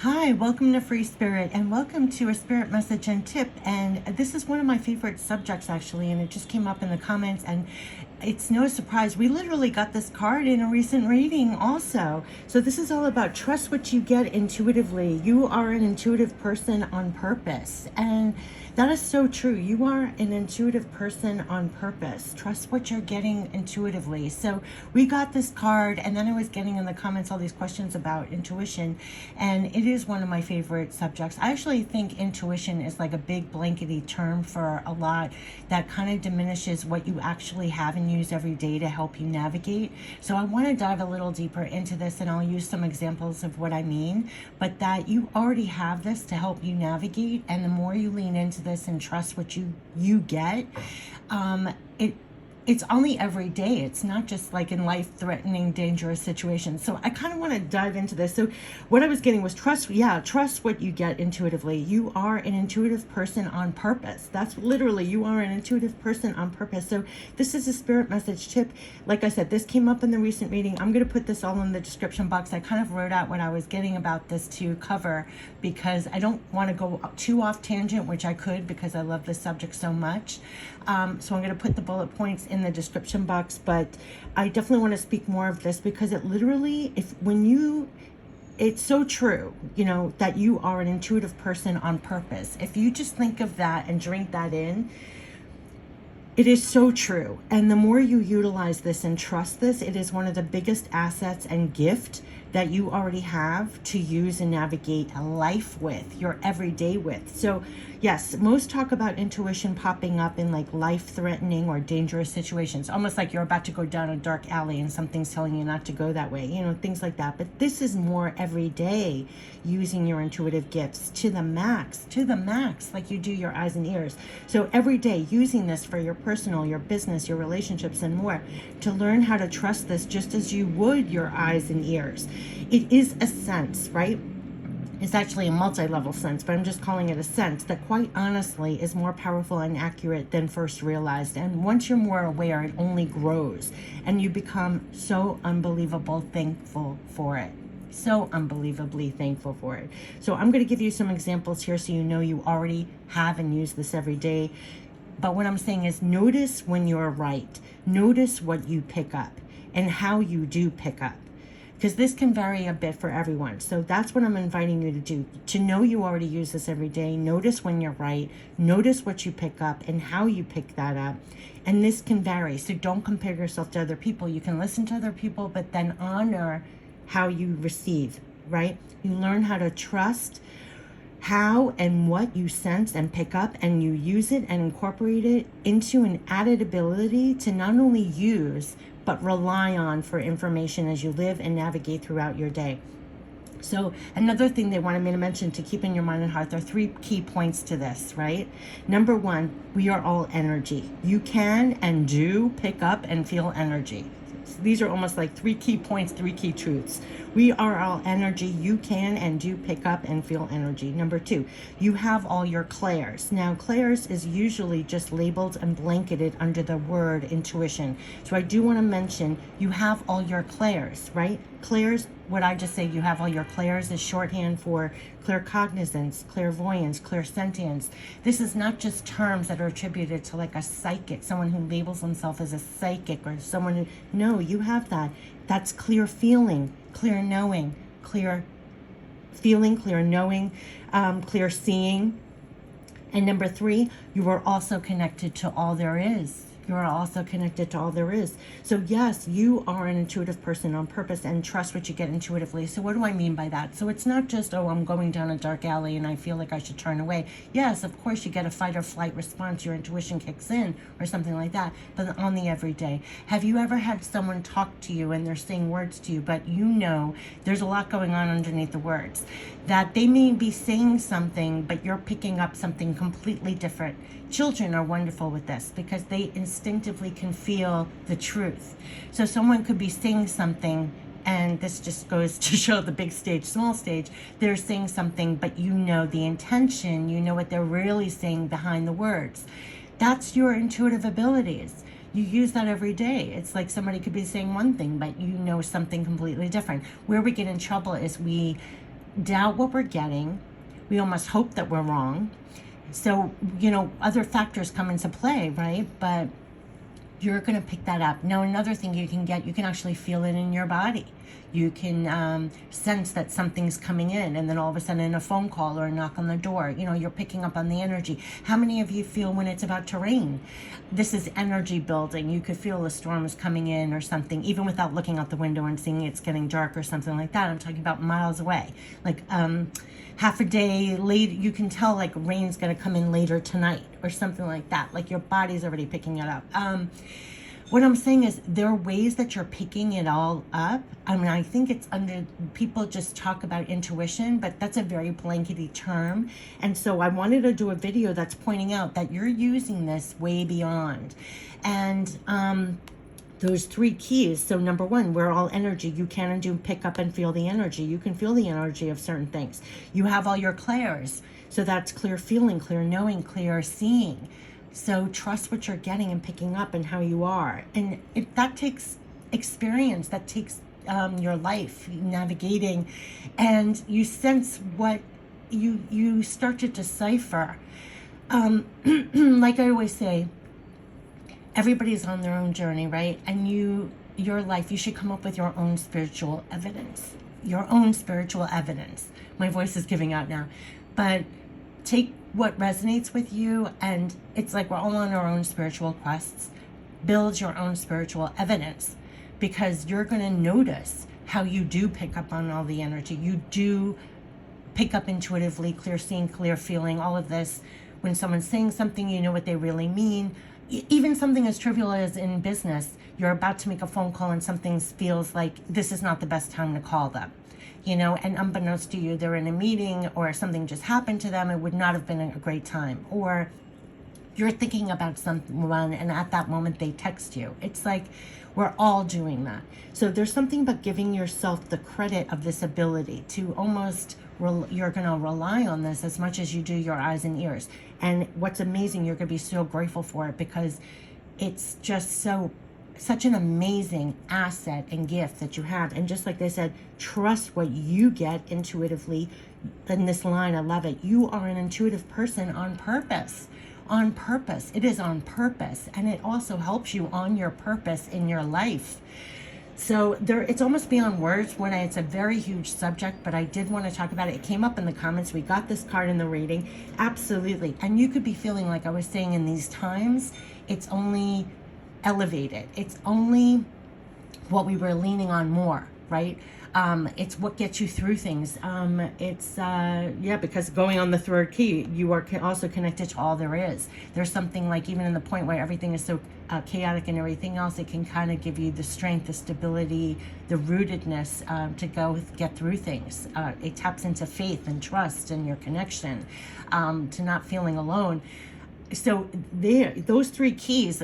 Hi, welcome to Free Spirit and welcome to a spirit message and tip. And this is one of my favorite subjects actually, and it just came up in the comments, and it's no surprise. We literally got this card in a recent reading also. So this is all about trust what you get intuitively. You are an intuitive person on purpose. And that is so true. You are an intuitive person on purpose. Trust what you're getting intuitively. So we got this card, and then I was getting in the comments all these questions about intuition, and it is one of my favorite subjects. I actually think intuition is like a big blankety term for a lot that kind of diminishes what you actually have and use every day to help you navigate. So I want to dive a little deeper into this, and I'll use some examples of what I mean, but that you already have this to help you navigate, and the more you lean into this and trust what you get, it's only every day. It's not just like in life-threatening, dangerous situations. So I kind of want to dive into this. So what I was getting was trust what you get intuitively. You are an intuitive person on purpose. That's literally, you are an intuitive person on purpose. So this is a spirit message tip. Like I said, this came up in the recent reading. I'm going to put this all in the description box. I kind of wrote out what I was getting about this to cover, because I don't want to go too off tangent, which I could because I love this subject so much. So I'm going to put the bullet points in the description box, but I definitely want to speak more of this because it literally, it's so true, that you are an intuitive person on purpose. If you just think of that and drink that in, it is so true. And the more you utilize this and trust this, it is one of the biggest assets and gift that you already have to use and navigate life with, your everyday with. So yes, most talk about intuition popping up in like life-threatening or dangerous situations, almost like you're about to go down a dark alley and something's telling you not to go that way, things like that. But this is more every day, using your intuitive gifts to the max, like you do your eyes and ears. So every day using this for your personal, your business, your relationships, and more, to learn how to trust this just as you would your eyes and ears. It is a sense, right? It's actually a multi-level sense, but I'm just calling it a sense that quite honestly is more powerful and accurate than first realized. And once you're more aware, it only grows, and you become so unbelievable thankful for it. So unbelievably thankful for it. So I'm going to give you some examples here so you already have and use this every day. But what I'm saying is, notice when you're right. Notice what you pick up and how you do pick up, because this can vary a bit for everyone. So that's what I'm inviting you to do, to know you already use this every day. Notice when you're right. Notice what you pick up and how you pick that up. And this can vary. So don't compare yourself to other people. You can listen to other people, but then honor how you receive, right? You learn how to trust how and what you sense and pick up, and you use it and incorporate it into an added ability to not only use, but rely on for information as you live and navigate throughout your day. So another thing they wanted me to mention to keep in your mind and heart, there are 3 key points to this, right? Number 1, we are all energy. You can and do pick up and feel energy. These are almost like 3 key points, 3 key truths. We are all energy. You can and do pick up and feel energy. Number 2, you have all your clairs. Now, clairs is usually just labeled and blanketed under the word intuition. So I do want to mention you have all your clairs, right? Clairs, what I just say, you have all your clairs, is shorthand for claircognizance, clairvoyance, clairsentience. This is not just terms that are attributed to like a psychic, someone who labels themselves as a psychic, or someone who, no, you have that. That's clear feeling, clear knowing, clear feeling, clear knowing, clear seeing. And number 3, you are also connected to all there is. You are also connected to all there is. So yes, you are an intuitive person on purpose, and trust what you get intuitively. So what do I mean by that? So it's not just, oh, I'm going down a dark alley and I feel like I should turn away. Yes, of course you get a fight or flight response, your intuition kicks in or something like that, but on the everyday. Have you ever had someone talk to you and they're saying words to you, but there's a lot going on underneath the words? That they may be saying something, but you're picking up something completely different. Children are wonderful with this because they instinctively can feel the truth. So someone could be saying something, and this just goes to show the big stage, small stage. They're saying something, but the intention, what they're really saying behind the words. That's your intuitive abilities. You use that every day. It's like somebody could be saying one thing, but something completely different. Where we get in trouble is we doubt what we're getting. We almost hope that we're wrong. So, other factors come into play, right? But you're going to pick that up. Now, another thing you can actually feel it in your body. You can sense that something's coming in, and then all of a sudden a phone call or a knock on the door, you're picking up on the energy. How many of you feel when it's about to rain? This is energy building. You could feel the storm is coming in or something, even without looking out the window and seeing it's getting dark or something like that. I'm talking about miles away. Like half a day later, you can tell like rain's going to come in later tonight or something like that. Like your body's already picking it up. What I'm saying is there are ways that you're picking it all up. I mean, I think it's people just talk about intuition, but that's a very blankety term. And so I wanted to do a video that's pointing out that you're using this way beyond. And those 3 keys. So number 1, we're all energy. You can and do pick up and feel the energy. You can feel the energy of certain things. You have all your clairs. So that's clear feeling, clear knowing, clear seeing. So trust what you're getting and picking up and how you are. And that takes experience. That takes your life navigating. And you sense what you start to decipher. Like I always say, everybody's on their own journey, right? And your life, you should come up with your own spiritual evidence. Your own spiritual evidence. My voice is giving out now. But take what resonates with you, and it's like we're all on our own spiritual quests. Build your own spiritual evidence, because you're going to notice how you do pick up on all the energy. You do pick up intuitively, clear seeing, clear feeling, all of this. When someone's saying something, you know what they really mean. Even something as trivial as in business, you're about to make a phone call and something feels like this is not the best time to call them. And unbeknownst to you, they're in a meeting or something just happened to them. It would not have been a great time. Or you're thinking about someone and at that moment they text you. It's like we're all doing that. So there's something about giving yourself the credit of this ability to almost, you're going to rely on this as much as you do your eyes and ears. And what's amazing, you're going to be so grateful for it, because it's just such an amazing asset and gift that you have. And just like they said, trust what you get intuitively. In this line, I love it. You are an intuitive person on purpose. On purpose. It is on purpose. And it also helps you on your purpose in your life. So it's almost beyond words when it's a very huge subject, but I did want to talk about it. It came up in the comments. We got this card in the reading. Absolutely. And you could be feeling like I was saying in these times, it's only elevated. It's only what we were leaning on more, right? It's what gets you through things. Because going on the 3rd key, you are also connected to all there is. There's something like, even in the point where everything is so chaotic and everything else, it can kind of give you the strength, the stability, the rootedness to get through things. It taps into faith and trust and your connection, to not feeling alone. So those 3 keys,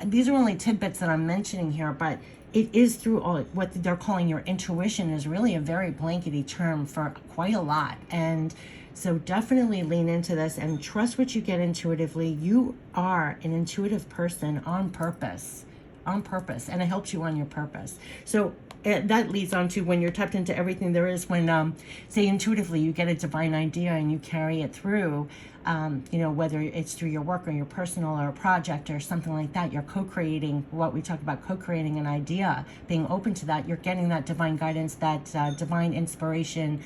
these are only tidbits that I'm mentioning here, but it is through all what they're calling your intuition is really a very blankety term for quite a lot. And so definitely lean into this and trust what you get intuitively. You are an intuitive person on purpose, and it helps you on your purpose. So that leads on to when you're tapped into everything there is, when say intuitively you get a divine idea and you carry it through, whether it's through your work or your personal or a project or something like that, you're co-creating what we talk about, co-creating an idea, being open to that. You're getting that divine guidance, that divine inspiration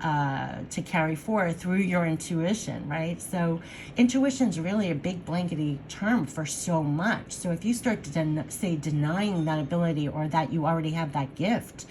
to carry forth through your intuition, right? So intuition is really a big blankety term for so much. So if you start to denying that ability, or that you already have that gift,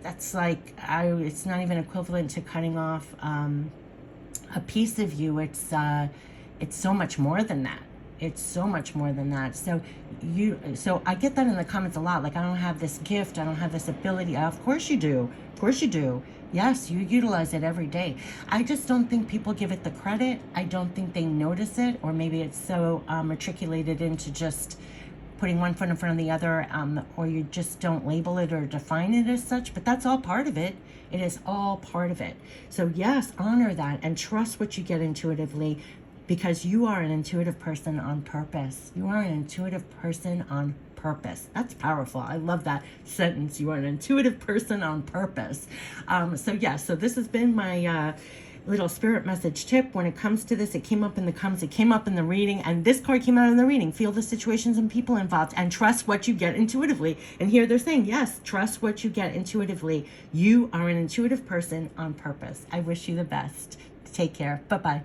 that's like, it's not even equivalent to cutting off a piece of you. It's so much more than that. It's so much more than that. So I get that in the comments a lot. Like, I don't have this gift. I don't have this ability. Of course you do. Of course you do. Yes, you utilize it every day. I just don't think people give it the credit. I don't think they notice it, or maybe it's so matriculated into just putting one foot in front of the other, or you just don't label it or define it as such, but that's all part of it. It is all part of it. So yes, honor that and trust what you get intuitively, because you are an intuitive person on purpose. You are an intuitive person on purpose. purpose. That's powerful. I love that sentence. You are an intuitive person on purpose. So this has been my little spirit message tip. When it comes to this, it came up in the reading, and this card came out in the reading. Feel the situations and people involved and trust what you get intuitively. And here they're saying, yes, trust what you get intuitively. You are an intuitive person on purpose. I wish you the best. Take care. Bye-bye.